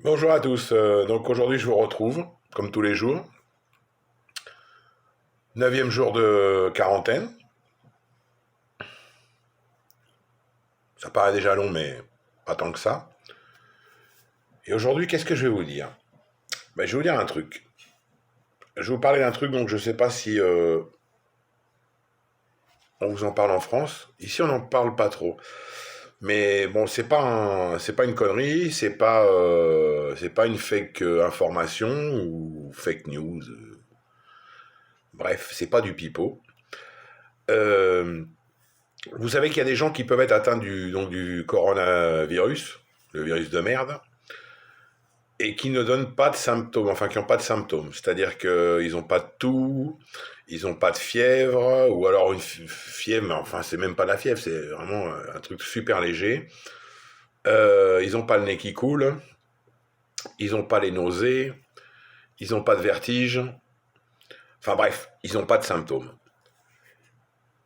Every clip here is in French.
Bonjour à tous. Donc aujourd'hui, je vous retrouve, comme tous les jours. Neuvième jour de quarantaine. Ça paraît déjà long, mais pas tant que ça. Et aujourd'hui, qu'est-ce que je vais vous dire? Je vais vous dire un truc. Je vais vous parler d'un truc, donc je ne sais pas si on vous en parle en France. Ici, on n'en parle pas trop. Mais bon, c'est pas une connerie, c'est pas une fake information ou fake news. Bref, c'est pas du pipeau. Euh, Vous savez qu'il y a des gens qui peuvent être atteints du coronavirus, le virus de merde, et qui ne donnent pas de symptômes, enfin qui n'ont pas de symptômes. C'est-à-dire qu'ils n'ont pas de toux, ils n'ont pas de fièvre, ou alors une fièvre, mais enfin c'est même pas la fièvre, c'est vraiment un truc super léger. Ils n'ont pas le nez qui coule, ils n'ont pas les nausées, ils n'ont pas de vertige, enfin bref, ils n'ont pas de symptômes.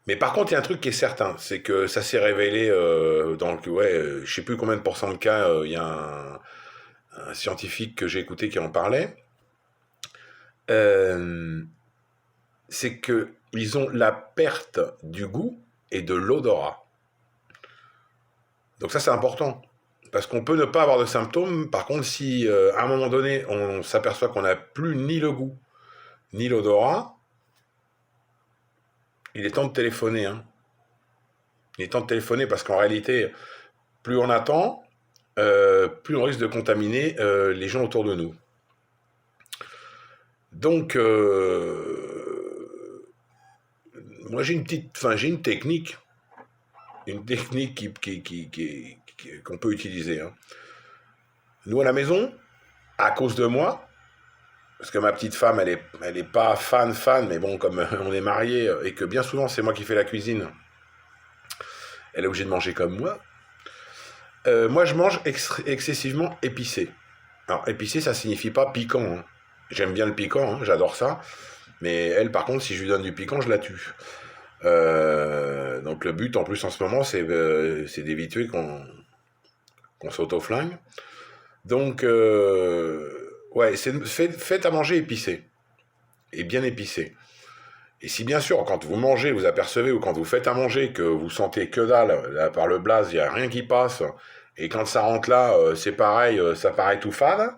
Mais par contre, il y a un truc qui est certain, c'est que ça s'est révélé je sais plus combien de pourcents de cas, il y a un scientifique que j'ai écouté qui en parlait. Euh, c'est que ils ont la perte du goût et de l'odorat. Donc ça, c'est important. Parce qu'on peut ne pas avoir de symptômes. Par contre, si à un moment donné, on s'aperçoit qu'on n'a plus ni le goût, ni l'odorat, il est temps de téléphoner. Hein. Il est temps de téléphoner parce qu'en réalité, plus on attend, plus on risque de contaminer les gens autour de nous. Donc, moi j'ai une technique qu'on peut utiliser. Hein. Nous à la maison, à cause de moi, parce que ma petite femme, elle est pas fan, mais bon, comme on est mariés et que bien souvent c'est moi qui fais la cuisine, elle est obligée de manger comme moi. Moi, je mange excessivement épicé. Alors, épicé, ça signifie pas piquant. Hein. J'aime bien le piquant, hein, j'adore ça. Mais elle, par contre, si je lui donne du piquant, je la tue. Donc le but, en plus, en ce moment, c'est d'éviter qu'on s'auto-flingue. Donc, ouais, faites à manger épicé. Et bien épicé. Et si bien sûr, quand vous mangez, vous apercevez, ou quand vous faites à manger, que vous sentez que dalle, là, par le blaze, il n'y a rien qui passe, et quand ça rentre là, c'est pareil, ça paraît tout fade,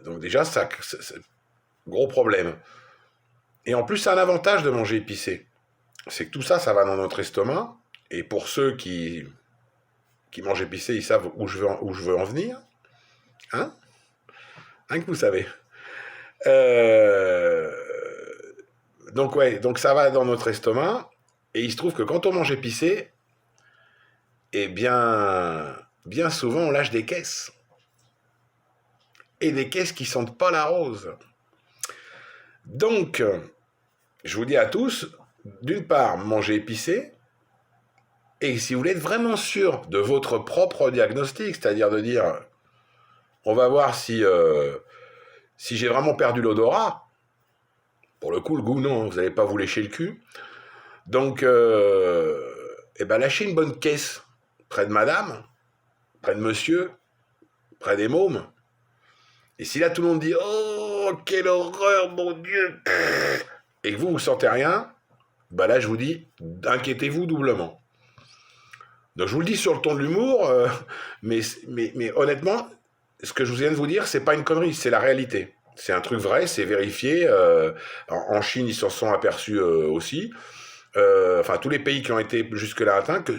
donc déjà, c'est gros problème. Et en plus, c'est un avantage de manger épicé. C'est que tout ça, ça va dans notre estomac, et pour ceux qui mangent épicé, ils savent où je veux en venir. Hein? Hein que vous savez. Euh, donc ouais, donc ça va dans notre estomac. Et il se trouve que quand on mange épicé, eh bien souvent on lâche des caisses. Et des caisses qui sentent pas la rose. Donc, je vous dis à tous, d'une part, mangez épicé. Et si vous voulez être vraiment sûr de votre propre diagnostic, c'est-à-dire de dire, on va voir si j'ai vraiment perdu l'odorat. Pour le coup, le goût, non, vous n'allez pas vous lécher le cul. Donc, lâchez une bonne caisse près de madame, près de monsieur, près des mômes. Et si là tout le monde dit oh quelle horreur mon Dieu, et que vous sentez rien, là je vous dis inquiétez-vous doublement. Donc je vous le dis sur le ton de l'humour, mais honnêtement, ce que je viens de vous dire, c'est pas une connerie, c'est la réalité. C'est un truc vrai, c'est vérifié. En Chine, ils s'en sont aperçus aussi. Enfin, tous les pays qui ont été jusque-là atteints, que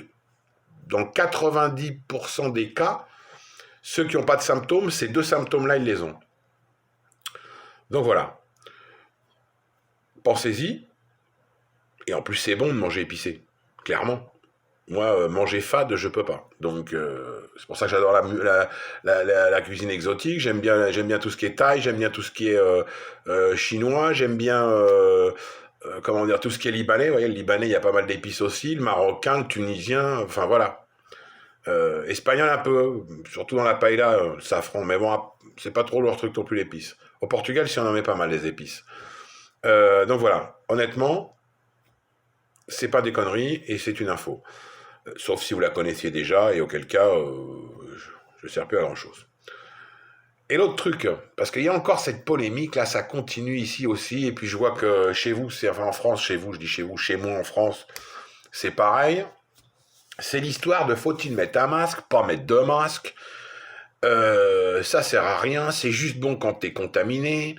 dans 90% des cas, ceux qui n'ont pas de symptômes, ces deux symptômes-là, ils les ont. Donc voilà, pensez-y. Et en plus, c'est bon de manger épicé, clairement. Moi, manger fade, je peux pas. Donc, c'est pour ça que j'adore la cuisine exotique. J'aime bien tout ce qui est thaï, j'aime bien tout ce qui est chinois, j'aime bien comment dire, tout ce qui est libanais. Vous voyez, le libanais, il y a pas mal d'épices aussi. Le marocain, le tunisien, enfin voilà. Espagnol un peu, surtout dans la paella, le safran. Mais bon, c'est pas trop leur truc non plus l'épice. Au Portugal, si on en met pas mal les épices. Donc voilà, honnêtement, c'est pas des conneries et c'est une info. Sauf si vous la connaissiez déjà, et auquel cas, je ne sers plus à grand-chose. Et l'autre truc, parce qu'il y a encore cette polémique, là, ça continue ici aussi, et puis je vois que chez vous, enfin en France, chez vous, je dis chez vous, chez moi en France, c'est pareil. C'est l'histoire de faut-il mettre un masque, pas mettre deux masques. Ça sert à rien, c'est juste bon quand t'es contaminé.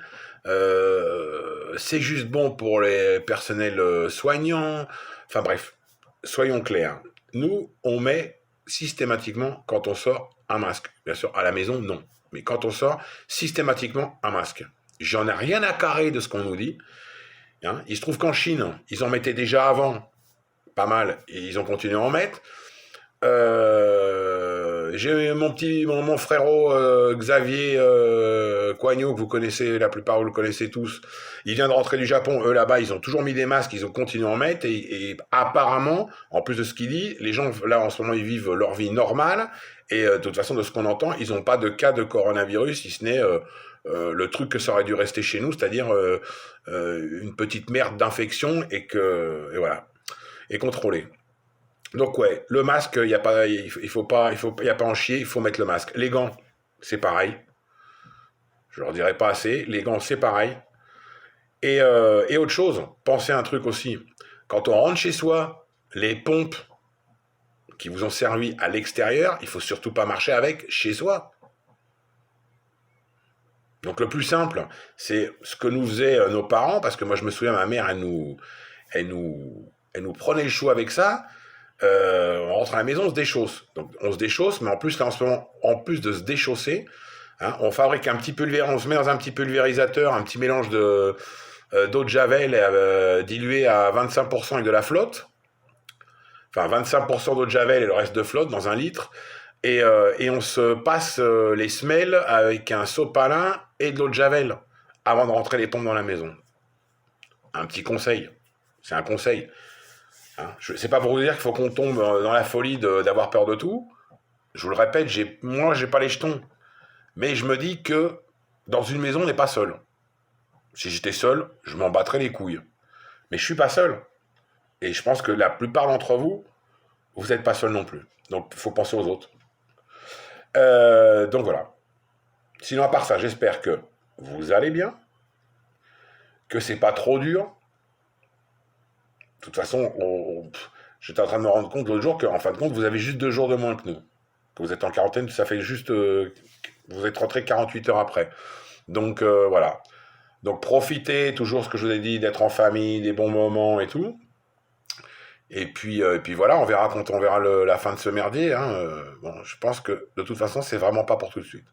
C'est juste bon pour les personnels soignants. Enfin bref, soyons clairs. Nous, on met systématiquement, quand on sort, un masque. Bien sûr, à la maison, non. Mais quand on sort, systématiquement, un masque. J'en ai rien à carrer de ce qu'on nous dit. Hein. Il se trouve qu'en Chine, ils en mettaient déjà avant, pas mal, et ils ont continué à en mettre. J'ai mon frérot Xavier Coignot, que vous connaissez, la plupart vous le connaissez tous. Il vient de rentrer du Japon. Eux là-bas, ils ont toujours mis des masques, ils ont continué à en mettre. Et apparemment, en plus de ce qu'il dit, les gens là en ce moment ils vivent leur vie normale. Et de toute façon, de ce qu'on entend, ils n'ont pas de cas de coronavirus, si ce n'est le truc que ça aurait dû rester chez nous, c'est-à-dire une petite merde d'infection et voilà, et contrôlé. Donc ouais, le masque, il y a pas, il faut pas, y a pas en chier, il faut mettre le masque. Les gants, c'est pareil. Je leur dirai pas assez. Les gants, c'est pareil. Et autre chose, pensez à un truc aussi. Quand on rentre chez soi, les pompes qui vous ont servi à l'extérieur, il faut surtout pas marcher avec chez soi. Donc le plus simple, c'est ce que nous faisaient nos parents, parce que moi je me souviens, ma mère, elle nous prenait le chou avec ça. On rentre à la maison, on se déchausse. Donc on se déchausse, mais en plus là en ce moment, en plus de se déchausser, hein, on fabrique un petit pulvérisateur, on se met dans un petit pulvérisateur, un petit mélange d'eau de javel diluée à 25% avec de la flotte. Enfin 25% d'eau de javel et le reste de flotte dans 1 litre. Et on se passe les semelles avec un sopalin et de l'eau de javel avant de rentrer les pompes dans la maison. Un petit conseil. C'est un conseil. Hein, c'est pas pour vous dire qu'il faut qu'on tombe dans la folie d'avoir peur de tout. Je vous le répète, moi, j'ai pas les jetons. Mais je me dis que dans une maison, on n'est pas seul. Si j'étais seul, je m'en battrais les couilles. Mais je suis pas seul. Et je pense que la plupart d'entre vous, vous n'êtes pas seul non plus. Donc, il faut penser aux autres. Donc voilà. Sinon, à part ça, j'espère que vous allez bien, que c'est pas trop dur. De toute façon, j'étais en train de me rendre compte l'autre jour qu'en fin de compte, vous avez juste 2 jours de moins que nous. Que vous êtes en quarantaine, ça fait juste... vous êtes rentré 48 heures après. Donc voilà. Donc profitez, toujours ce que je vous ai dit, d'être en famille, des bons moments et tout. Et puis voilà, on verra quand on verra la fin de ce merdier. Hein. Bon, je pense que de toute façon, c'est vraiment pas pour tout de suite.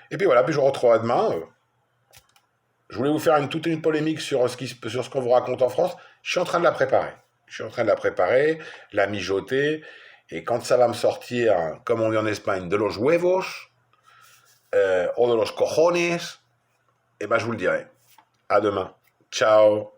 Et puis voilà, puis je vous retrouverai demain. Je voulais vous faire toute une polémique sur ce qu'on vous raconte en France. Je suis en train de la préparer. La mijoter. Et quand ça va me sortir, comme on dit en Espagne, de los huevos, o de los cojones, eh ben je vous le dirai. À demain. Ciao.